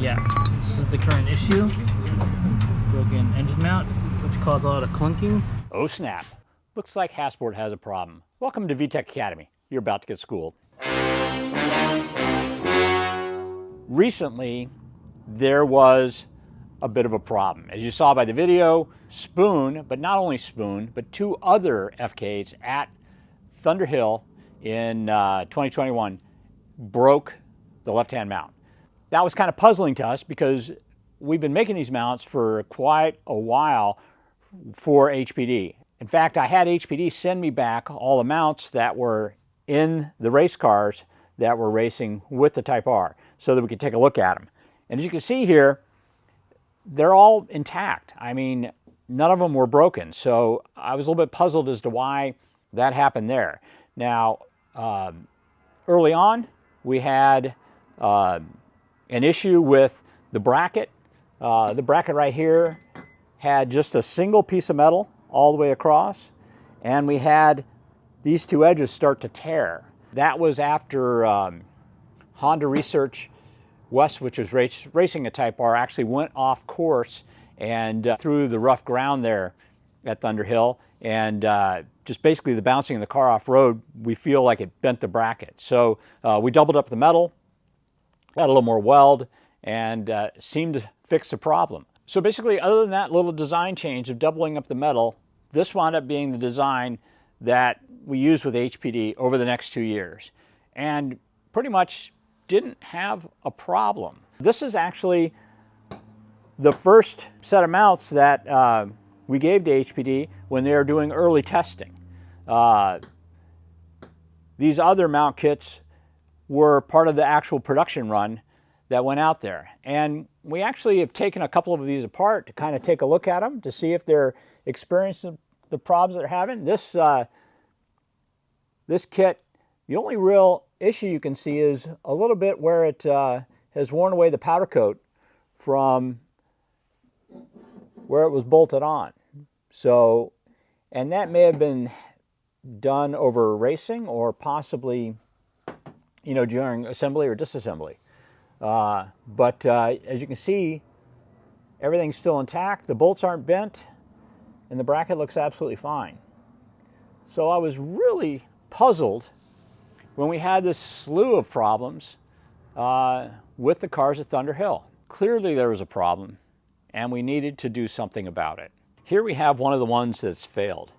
Yeah, this is the current issue. Broken engine mount, which caused a lot of clunking. Oh snap, looks like Hasport has a problem. Welcome to VTEC Academy. You're about to get schooled. Recently, there was a bit of a problem. As you saw by the video, Spoon, but not only Spoon, but two other FK8s at Thunder Hill in 2021 broke the left-hand mount. That was kind of puzzling to us because we've been making these mounts for quite a while for HPD. In fact, I had HPD send me back all the mounts that were in the race cars that were racing with the Type R so that we could take a look at them. And as you can see here, they're all intact. I mean, none of them were broken. So I was a little bit puzzled as to why that happened there. Now, early on, we had an issue with the bracket. The bracket right here had just a single piece of metal all the way across, and we had these two edges start to tear. That was after Honda Research West, which was racing a Type R, actually went off course and through the rough ground there at Thunder Hill, and just basically the bouncing of the car off road, we feel like it bent the bracket. So we doubled up the metal, got a little more weld, and seemed to fix the problem. So basically, other than that little design change of doubling up the metal, this wound up being the design that we used with HPD over the next 2 years, and pretty much didn't have a problem. This is actually the first set of mounts that we gave to HPD when they were doing early testing. These other mount kits were part of the actual production run that went out there. And we actually have taken a couple of these apart to kind of take a look at them to see if they're experiencing the problems they're having. This kit, the only real issue you can see is a little bit where it has worn away the powder coat from where it was bolted on. So, and that may have been done over racing or possibly, you know, during assembly or disassembly. But as you can see, everything's still intact. The bolts aren't bent, and the bracket looks absolutely fine. So I was really puzzled when we had this slew of problems with the cars at Thunder Hill. Clearly there was a problem, and we needed to do something about it. Here we have one of the ones that's failed.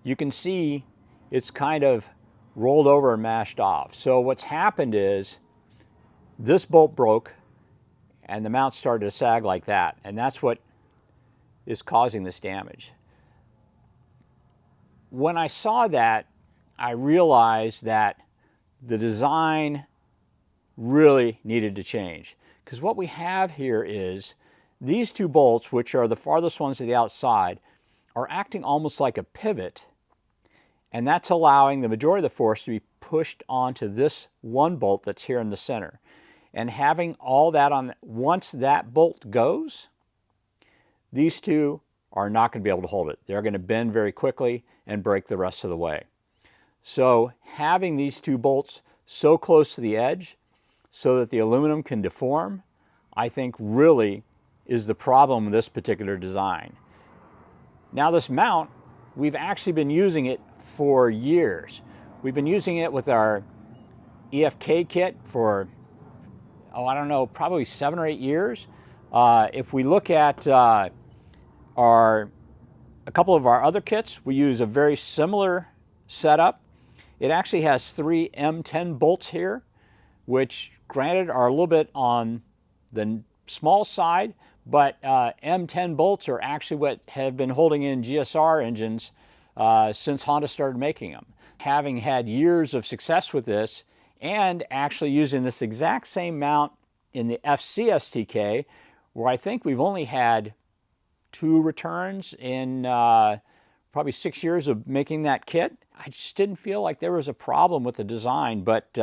You can see it's kind of rolled over and mashed off. So what's happened is this bolt broke and the mount started to sag like that, and that's what is causing this damage. When I saw that, I realized that the design really needed to change, because what we have here is these two bolts, which are the farthest ones to the outside, are acting almost like a pivot, and that's allowing the majority of the force to be pushed onto this one bolt that's here in the center. And having all that on, once that bolt goes, these two are not going to be able to hold it. They're going to bend very quickly and break the rest of the way. So having these two bolts so close to the edge so that the aluminum can deform, I think really is the problem with this particular design. Now this mount, we've actually been using it for years. We've been using it with our EFK kit for, I don't know, probably 7 or 8 years. If we look at a couple of our other kits, we use a very similar setup. It actually has 3 M10 bolts here, which granted are a little bit on the small side, but M10 bolts are actually what have been holding in GSR engines since Honda started making them. Having had years of success with this, and actually using this exact same mount in the FCSTK, where I think we've only had 2 returns in probably 6 years of making that kit. I just didn't feel like there was a problem with the design, but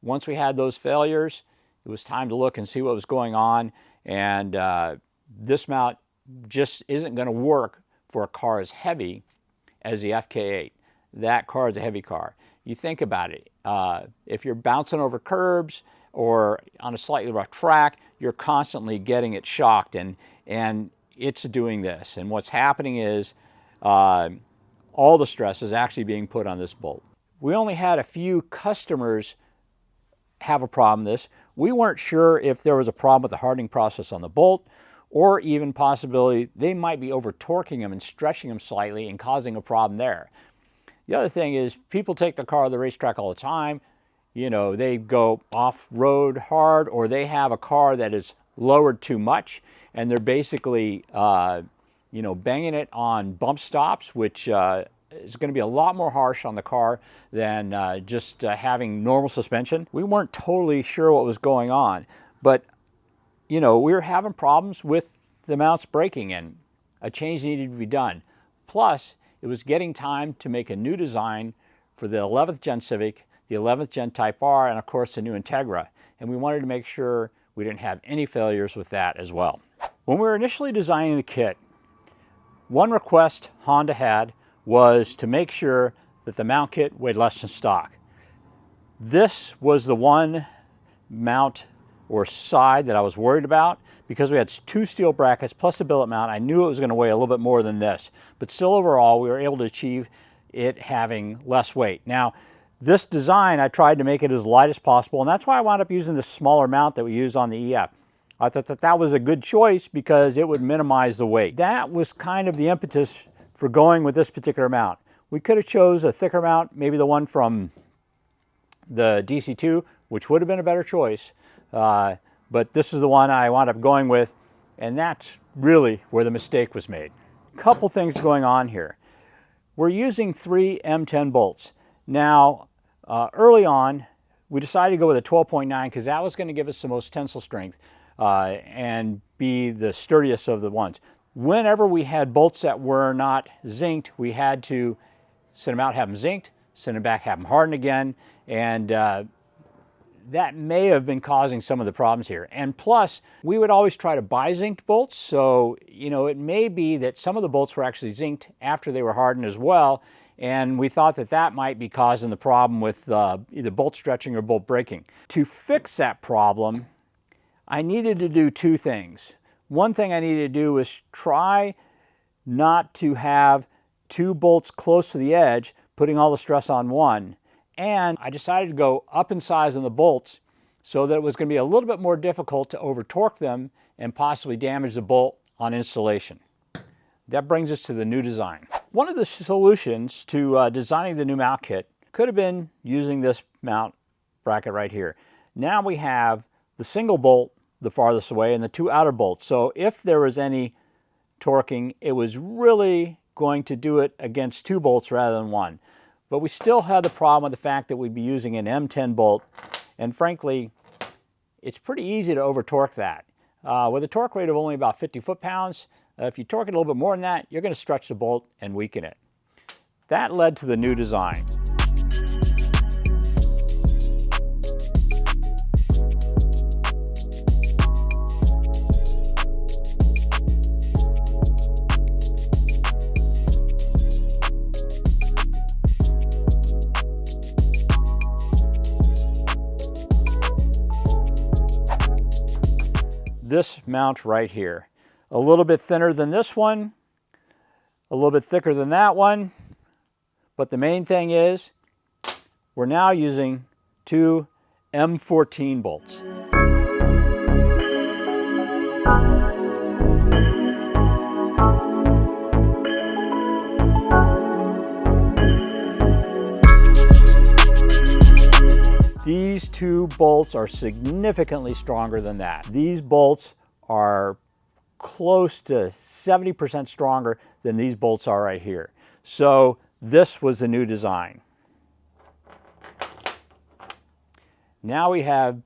once we had those failures, it was time to look and see what was going on, and this mount just isn't going to work for a car as heavy as the FK8. That car is a heavy car. You think about it. If you're bouncing over curbs, or on a slightly rough track, you're constantly getting it shocked, and it's doing this. And what's happening is all the stress is actually being put on this bolt. We only had a few customers have a problem with this. We weren't sure if there was a problem with the hardening process on the bolt, or even possibility they might be over torquing them and stretching them slightly and causing a problem there. The other thing is, people take the car to the racetrack all the time. You know, they go off-road hard, or they have a car that is lowered too much, and they're basically, you know, banging it on bump stops, which is going to be a lot more harsh on the car than just having normal suspension. We weren't totally sure what was going on, but you know, we were having problems with the mounts breaking, and a change needed to be done. Plus, it was getting time to make a new design for the 11th Gen Civic, the 11th Gen Type R, and of course the new Integra. And we wanted to make sure we didn't have any failures with that as well. When we were initially designing the kit, one request Honda had was to make sure that the mount kit weighed less than stock. This was the one mount or side that I was worried about, because we had 2 steel brackets plus a billet mount. I knew it was going to weigh a little bit more than this, but still overall we were able to achieve it having less weight. Now, this design, I tried to make it as light as possible, and that's why I wound up using the smaller mount that we used on the EF. I thought that that was a good choice because it would minimize the weight. That was kind of the impetus for going with this particular mount. We could have chose a thicker mount, maybe the one from the DC2, which would have been a better choice. But this is the one I wound up going with, and that's really where the mistake was made. Couple things going on here. We're using 3 M10 bolts. Now, early on, we decided to go with a 12.9 because that was going to give us the most tensile strength and be the sturdiest of the ones. Whenever we had bolts that were not zinced, we had to send them out, have them zinced, send them back, have them hardened again, and that may have been causing some of the problems here. And plus, we would always try to buy zinced bolts, so you know, it may be that some of the bolts were actually zinced after they were hardened as well, and we thought that that might be causing the problem with either bolt stretching or bolt breaking. To fix that problem, I needed to do 2 things. One thing I needed to do was try not to have 2 bolts close to the edge, putting all the stress on one. And I decided to go up in size on the bolts so that it was going to be a little bit more difficult to over torque them and possibly damage the bolt on installation. That brings us to the new design. One of the solutions to designing the new mount kit could have been using this mount bracket right here. Now we have the single bolt the farthest away and the 2 outer bolts. So if there was any torquing, it was really going to do it against 2 bolts rather than 1. But we still had the problem with the fact that we'd be using an M10 bolt, and frankly, it's pretty easy to over torque that. With a torque rate of only about 50 foot-pounds, if you torque it a little bit more than that, you're going to stretch the bolt and weaken it. That led to the new design. This mount right here, a little bit thinner than this one, a little bit thicker than that one, but the main thing is we're now using 2 M14 bolts. These 2 bolts are significantly stronger than that. These bolts are close to 70% stronger than these bolts are right here. So this was the new design. Now we have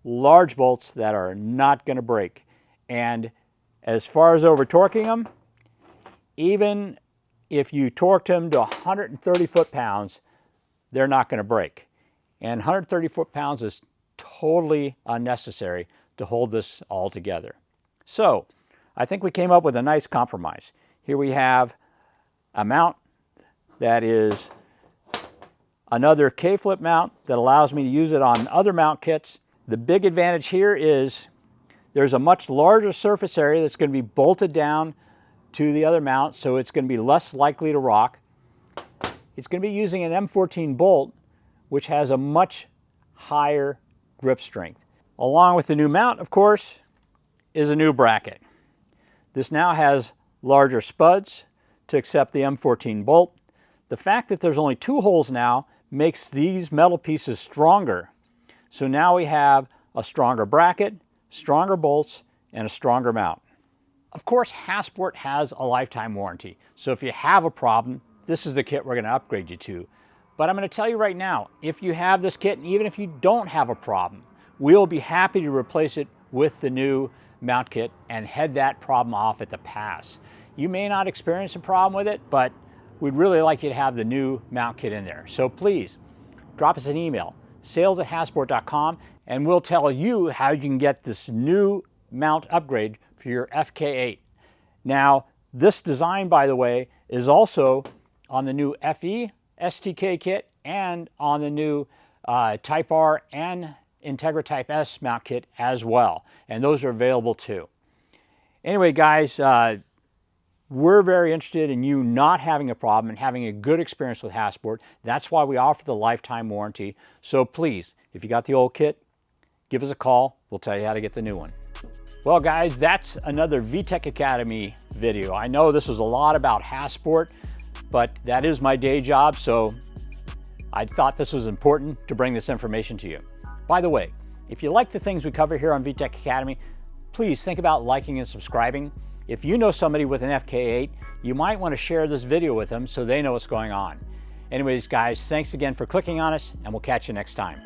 large bolts that are not going to break. And as far as over torquing them, even if you torqued them to 130 foot-pounds, they're not going to break. And 130 foot-pounds is totally unnecessary to hold this all together. So I think we came up with a nice compromise. Here we have a mount that is another K-flip mount that allows me to use it on other mount kits, The big advantage here is there's a much larger surface area that's going to be bolted down to the other mount, so it's going to be less likely to rock. It's going to be using an M14 bolt, which has a much higher grip strength. Along with the new mount, of course, is a new bracket. This now has larger spuds to accept the M14 bolt. The fact that there's only 2 holes now makes these metal pieces stronger. So now we have a stronger bracket, stronger bolts, and a stronger mount. Of course, Hasport has a lifetime warranty. So if you have a problem, this is the kit we're going to upgrade you to. But I'm going to tell you right now, if you have this kit, and even if you don't have a problem, we'll be happy to replace it with the new mount kit and head that problem off at the pass. You may not experience a problem with it, but we'd really like you to have the new mount kit in there. So please, drop us an email, sales@hasport.com, and we'll tell you how you can get this new mount upgrade for your FK8. Now, this design, by the way, is also on the new FE STK kit and on the new Type R and Integra Type S mount kit as well. And those are available too. Anyway, guys, we're very interested in you not having a problem and having a good experience with Hasport. That's why we offer the lifetime warranty. So please, if you got the old kit, give us a call. We'll tell you how to get the new one. Well, guys, that's another VTEC Academy video. I know this was a lot about Hasport, but that is my day job, so I thought this was important to bring this information to you. By the way, if you like the things we cover here on VTEC Academy, please think about liking and subscribing. If you know somebody with an FK8, you might want to share this video with them so they know what's going on. Anyways, guys, thanks again for clicking on us, and we'll catch you next time.